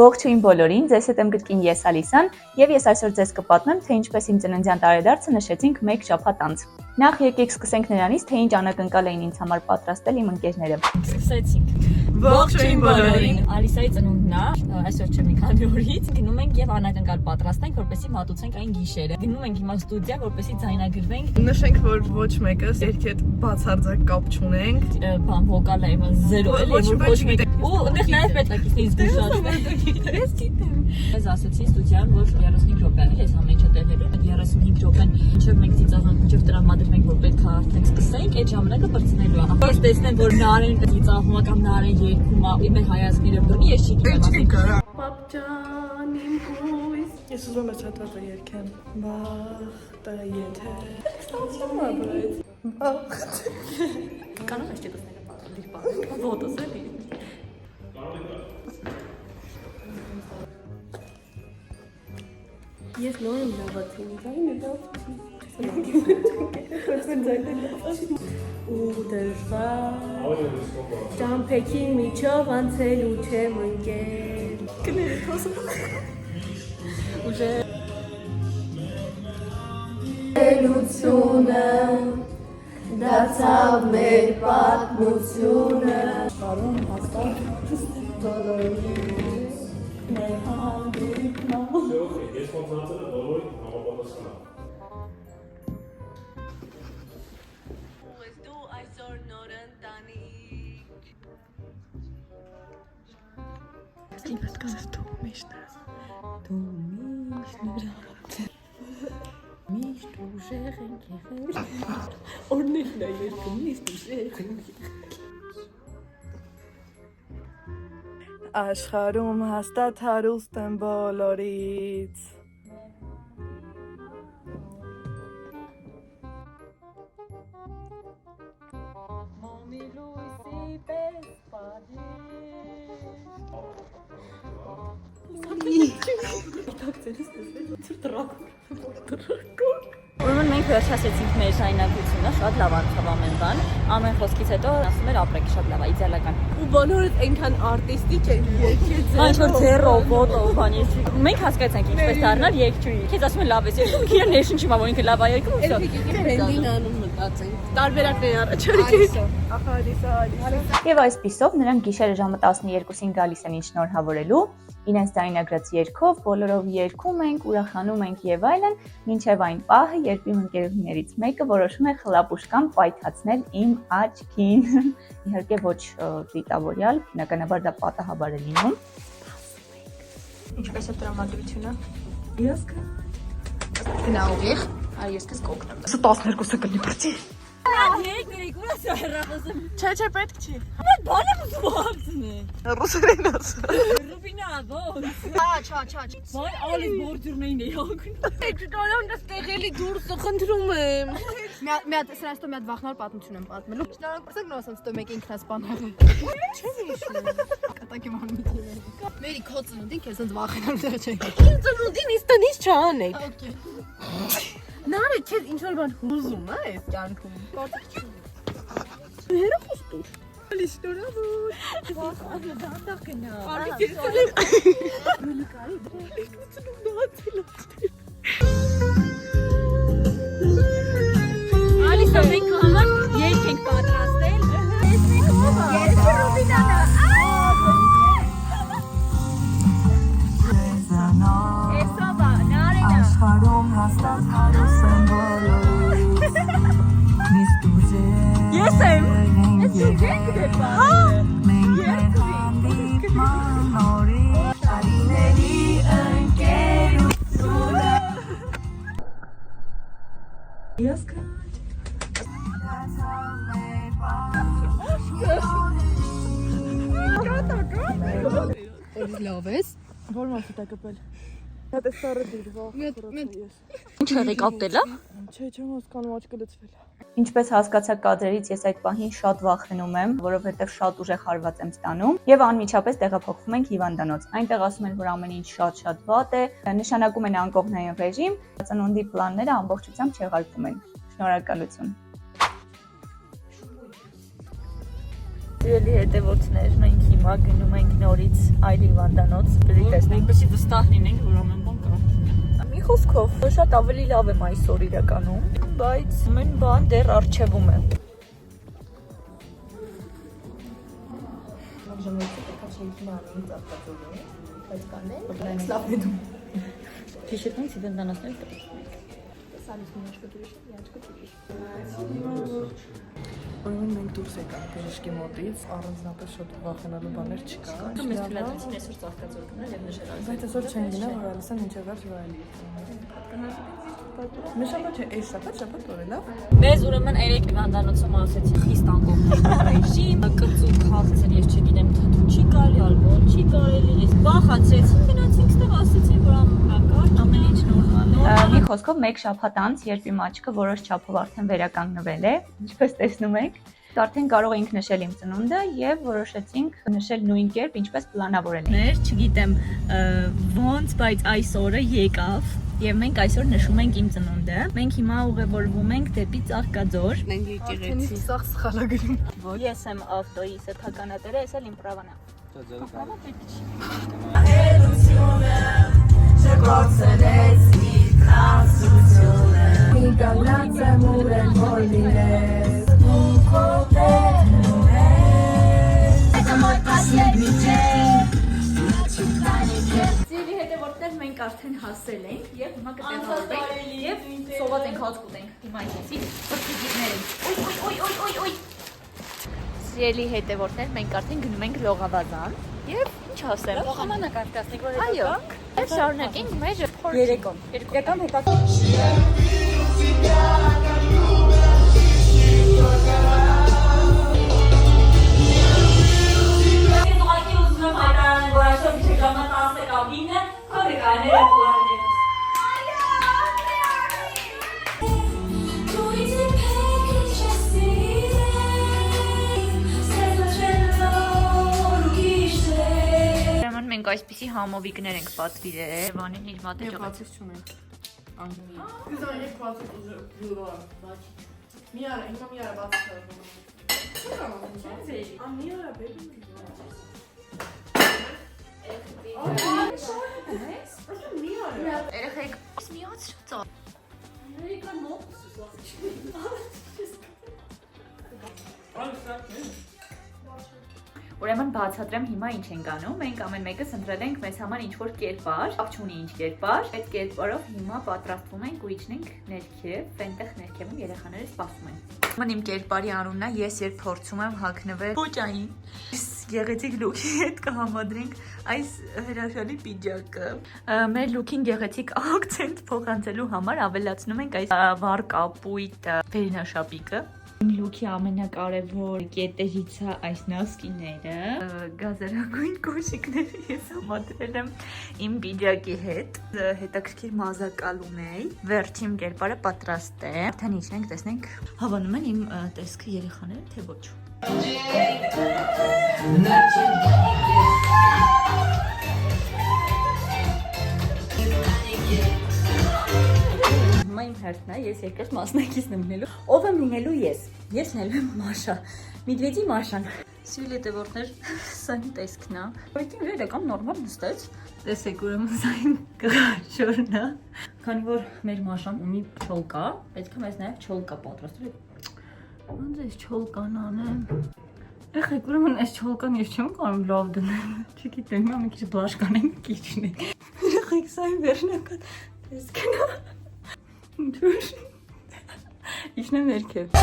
Ողջույն բոլորին, ձեզ հետ եմ գրքին ես Ալիսան եւ ես այսօր ձեզ կպատմեմ, թե ինչպես իմ ծննդյան տարեդարձը նշեցինք մեկ շաբաթ անց։ Նախ եկեք սկսենք նրանից, թե ինչ անակնկալ էին ինձ համար պատրաստել իմ ընկերները։ Սկսեցինք։ Ողջույն բոլորին։ Ալիսայի ծնունդն է, այսօր չէ մի քանի օրից։ Գնում ենք եւ անակնկալ պատրաստենք, որպեսզի մատուցենք այն գիշերը։ Գնում ենք հիմա ստուդիա, որպեսզի ձայնագրվենք։ Նշենք, որ ոչ մեկս երգի հետ բացարձակ կապ չունենք։ Բան վոկալը իմը 0 էլի, որ ոչ մեկ։ Ու այնտեղ նաեւ պետք է քիչ զգուշացնել։ Ես գիտեմ։ Ես ասացի ստուդիան, որ 35 րոպե է, ես ամեն ինչը տևելու։ 35 րոպեն մինչև մենք ծիծաղանք, մինչև տրամադրվենք, որ պետք է արդեն սկսենք, այդ ժամանակը բրցնելու է։ Ես տեսնեմ, որ Նարեն ծիծաղում է կամ Նարեն երգում է, իմ հայացքները բռնի, ես չի գիտեմ։ Պապջան, իմ հույս։ Ես ուզում եմ հատվածը երգեմ։ Բախտը եթե։ Ստացվում է, բայց։ Բախտ։ Կարող ես չգտնել պատրաստել, ոտոս էլի։ Ես նոր եմ լավացին, ձայնը լավ ու դժվար ճամփեքի միջով անցելու չեմ ընկել Կներեք հոսում ուժե Լությունը դարձավ մեր պատմությունը Կարում հաստատ բոլորիս մեր հանդիպն Ես կոնցենտրացել եմ բոլորին համապատասխանա։ Ես դու այսօր նոր ընտանիք Իմ հասկացես դու միշտ Միշտ ուժեղ ենք եղել Օրներն է երկում միշտ ուժեղ ենք Աշխարհում հաստատ հարուստ եմ բոլորից Մամի լույսի պես Ուրեմն մենք վերջացրեցինք մեր ժայնակությունը, շատ լավ անցավ ամեն բան։ Ամեն խոսքից հետո ասում էր ապրեք, շատ լավ է, իդեալական։ Ու բոլորդ այնքան արտիստիկ են երկել Այն որ ձեռո, ոտո, բանի։ Մենք հասկացանք ինչպես դառնալ երգչուհի։ Քեզ ասում են լավ է երգում, քիա ներշնչում ա, որ ինքը լավ է երգում, ու վсё։ Բրենդին անում մտածենք տարբերակներ առաջարկենք Եվ այսպիսով նրանք գիշերը ժամը 12-ին գալիս են ինձ շնորհավորելու, իրենց ձայնագրած երգով, բոլորով երգում ենք, ուրախանում ենք եւ այլն, մինչեւ այն պահը, երբ իմ ընկերուհիներից մեկը որոշում է խլապուշկան պայթացնել իմ աչքին։ Իհարկե ոչ դիտավորյալ, բնականաբար դա պատահաբար է լինում։ Ինչպես է տրամադրությունը։ Ես Գնա ուղիղ, ես քեզ կօգնեմ 12-ը կլինի բրծի Երգներեք, ուր է հեռախոսը։ Չէ, պետք չի Ամեն բանը ուզում ապցնի։ Ռուսերեն ասա Ռուբինա, ո՞ց։ Չա Վայ, ալիս բորդյուրնային է հոգնում։ Չկարամ դες տեղելի դուրսը խնդրում եմ Մի հատ սրանց տո մի հատ վախնալ պատմություն եմ պատմելու Շնորհակալություն նորսանց տո մեկ ինքնասպանաղ Չեմ հիշում Կատակի մանմիթին Մերի քո ծնունդին քեզ ընդ վախենալ դեռ չէ Իմ ծնունդին իս տնից չանեք Նարը քեզ ինչ-որ բան հուզում է այս կյանքում Կարծիք չունի Հերախոս տուր Ալի շնորհավոր Վախ, դանդաղ գնա։ Արի քեզ Ալիսա, մենք համար երգ ենք պատրաստել։ Ես մենք ով է։ Ես Ռուբինան է։ Ես ով է, Նարենը։ Աշխարհում հաստատ հարուստ եմ բոլորից Միշտ ուժեղ Ես եմ։ Ես երգ եմ պատրաստել։ Մենք հանդիպման նորից Տարիների ընկերությունը Ես Լավ ես Որ մարդու տա կպել Դա տեսարը դիրվող։ Ինչ եղեք ապտելա։ Չէ, չեմ հասկանում աչքը լցվել է։ Ինչպես հասկացա կադրերից, ես այդ պահին շատ վախենում եմ, որովհետև շատ ուժեղ հարված եմ ստանում եւ անմիջապես տեղափոխվում ենք հիվանդանոց։ Այնտեղ ասում են, որ ամեն ինչ շատ վատ է, նշանակում են անկողնային ռեժիմ, ծնունդի պլանները ամբողջությամբ չեղարկվում են։ Շնորհակալություն։ Սիրելի հետևորդներ, մենք հիմա գնում ենք նորից այլ հիվանդանոց, բերի տեսնենք, որպեսզի վստահ լինենք, որ ամեն բան կա։ Մի խոսքով, շատ ավելի լավ եմ այսօր իրականում, բայց ամեն բան դեռ առջևում է։ Тишетнуть себе на нас нет. Ուրեմն մենք դուրս եկանք բժշկի մոտից, առանձնապես շատ վախենալու բաներ չկա։ Մեզ թույլատրեցին այսօր ծաղկացող գնալ եւ նշել այս։ Բայց այսօր չեն գնա, որ ալիս են մինչև վերջ վայելի։ Մշակա չէ, այս շաբաթ օրը լավ։ Մեզ ուրեմն 3 հիվանդանոցում ասեցին խիստ անկողնային ռեժիմ, կծուկ հարցեր, ես չգիտեմ, թթու չի կարելի, ալկոհոլ չի կարելի, ես վախացեցին, գնացինք ստեղ ասեցին, որ ամեն ինչ նորմալ է։ Մի խոսքով մեկ շաբաթ անց, երբ իմ աչքը որոշ չափով արդեն վերականգնվել է, ինչպես տեսնում եք, արդեն կարող էինք նշել իմ ծնունդը եւ որոշեցինք նշել նույն կերպ, ինչպես պլանավորել էինք։ Չգիտեմ ոնց, բայց այս օրը եկավ եւ մենք այսօր նշում ենք իմ ծնունդը։ Մենք հիմա ուղևորվում ենք դեպի Ծաղկաձոր։ Մենք եկեղեցի սաղ սխալագրում։ Ես եմ ավտոյի սեփականատերը, ես էլ իմ պրավանա։ Սիրելի հետևորդներ, մենք արդեն հասել ենք եւ հիմա կտեղավորվենք եւ սոված ենք հաց կուտենք։ Հիմա այսի բրդիկներ ենք։ Օй։ Սիրելի հետևորդներ, մենք արդեն գնում ենք Լողավազան եւ ինչ ասեմ։ Լողամանը կարտասնիկ որ Այո։ Եվ շարունակենք մեր Երեկոն։ երեկոն հետո մենք այսպիսի համովիկներ ենք պատվիրել։ Վանին իր մատը ճողեց։ Բացից չունենք։ Անգլի։ Կզան երբ բացից ուժը։ Մի արա, հիմա մի արա բացից արվում։ Չէ՞ կամ ա մի արա բերի։ Մի արա։ Երեխեք, միացրու։ Երեկա մոտ։ Ուրեմն բացատրեմ հիմա ինչ ենք անում։ Մենք ամեն մեկս ընտրել ենք մեզ համար ինչ-որ կերպար, ավ չունի ինչ կերպար։ Այդ կերպարով հիմա պատրաստվում ենք ու իջնենք ներքև, այնտեղ ներքևում երեխաները սպասում են։ Ուրեմն իմ կերպարի անունն է, ես երբ փորձում եմ հագնվել ոճային, գեղեցիկ լուքի հետ կհամադրենք այս հրաշալի պիջակը։ Մեր լուքին գեղեցիկ ակցենտ փոխանցելու համար ավելացնում ենք այս վառ կապույտ վերնաշապիկը։ Իմ լուքի ամենակարևոր կետերից է այս նոսկիները, գազերագույն կոշիկները ես համադրել եմ իմ պիջակի հետ, հետաքրքիր մազակալում է, վերջին կերպարը պատրաստ է, արդեն իջնենք, տեսնենք, հավանում են իմ տեսքը երեխաները, թե ոչ։ Հիմա իմ հերթն է, ես երկրորդ մասնակիցն եմ լինելու։ Ով եմ լինելու ես։ Ես լինելու եմ Մաշա։ Մեդվեդի Մաշան։ Սիրելի հետևորդներ, սա իմ տեսքն է։ Բայց ինձ էլեկամ նորմալ նստեց։ Տեսեք, ուրեմն սա իմ կղաշորն է։ Քանի որ մեր Մաշան ունի չոլկա, պետք է մեզ նաև չոլկա պատրաստել։ Ոնց է չոլկան անեմ։ Եղեք, ուրեմն այս չոլկան ես չեմ կարող լավ դնել։ Չգիտեմ, հիմա մի քիչ բլաշ կանենք, կիջնենք։ Եղեք, սա իմ վերջնական տեսքն է։ Իջնեմ ներքև։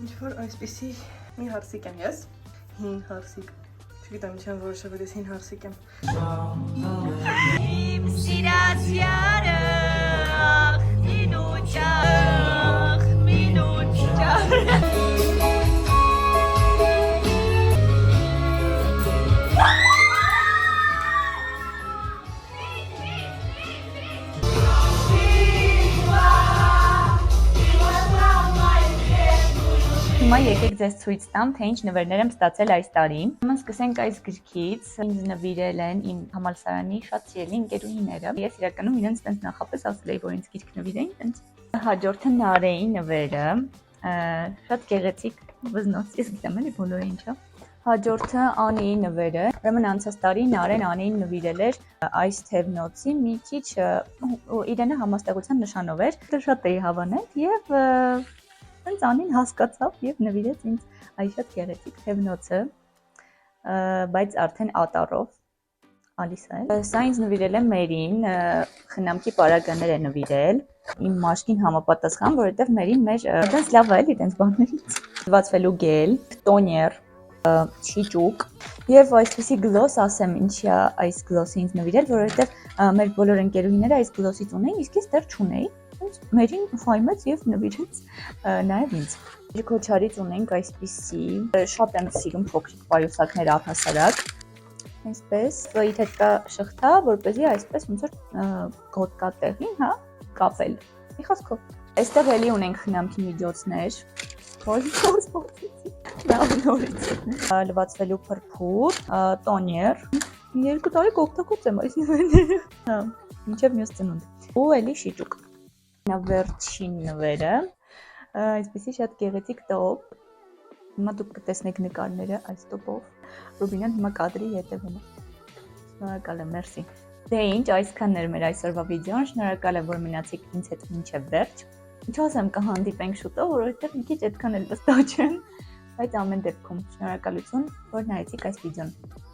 Ինչ-որ այսպես այսպեսի մի հարսիկ եմ ես, հին հարսիկ, չգիտեմ չեմ որոշել, որ ես հին հարսիկ եմ։ Իմ սիրած յարը, ախ, մինուճ, Հիմա եկեք ձեզ ցույց տամ, թե ինչ նվերներ եմ ստացել այս տարի։ Ուրեմն սկսենք այս գրքից։ Ինձ նվիրել են իմ համալսարանի շատ սիրելի ընկերուհիները։ Ես իրականում իրենց տենց նախապես ասել էի, որ ինձ գիրք նվիրեին, տենց։ Հաջորդը Նարեի նվերը, շատ գեղեցիկ վզնոց, ես գիտեմ էլի բոլորը ինչա։ Հաջորդը Անիի նվերը։ Ուրեմն անցած տարի Նարեն Անիին նվիրել էր այս թևնոցի մի քիչ իրենը համաստեղության նշանով էր։ Դա շատ էի հավանել եւ Ինձ Անին հասկացավ եւ նվիրեց ինձ այս շատ գեղեցիկ թևնոցը, բայց արդեն ատառով Ալիսա է։ Սա ինձ նվիրել է Մերին, խնամքի պարագաներ է նվիրել, իմ մաշկին համապատասխան, որովհետեւ Մերին մեր այդպես լավ է, էլի այդպես բաներից։ Լվացվելու գել, տոներ, շիճուկ եւ այսպեսի գլոս, ասեմ ինչի է այս գլոսը ինձ նվիրել, որովհետեւ մեր բոլոր ընկերուհիները այս գլոսից ունեին, իսկ ես դեռ չունեի։ Մերին ֆայմեց եւ նվիրեց նաեւ ինձ։ Քոչարից ունենք այսպիսի, շատ եմ սիրում փոքրիկ պայուսակներ առհասարակ։ Այսպես, իր հետ կա շղթա, որպեսզի այսպես ոնց որ գոտկա տեղին, հա, կապել։ Մի խոսքով։ Այստեղ էլի ունենք խնամքի միջոցներ։ Լավ նորից։ Լվացվելու փրփուր, տոներ։ 2 տարի կօգտագործեմ եմ այս նվերները։ Հա, մինչև մյուս ծնունդ։ Ու էլի շիճուկ։ Վերջին նվերը, այսպեսի շատ գեղեցիկ տոպ, հիմա դուք կտեսնեք նկարները այս տոպով, Ռուբինան հիմա կադրի հետևում է, շնորհակալ եմ, մերսի։ Դե ինչ, այսքանն էր մեր այսօրվա վիդեոն, շնորհակալ եմ, որ մնացիք ինձ հետ մինչև վերջ, ինչ ասեմ կհանդիպենք շուտով, որովհետև մի քիչ այդքան էլ վստահ չեմ, բայց ամեն դեպքում շնորհակալություն, որ նայեցիք այս վիդեոն։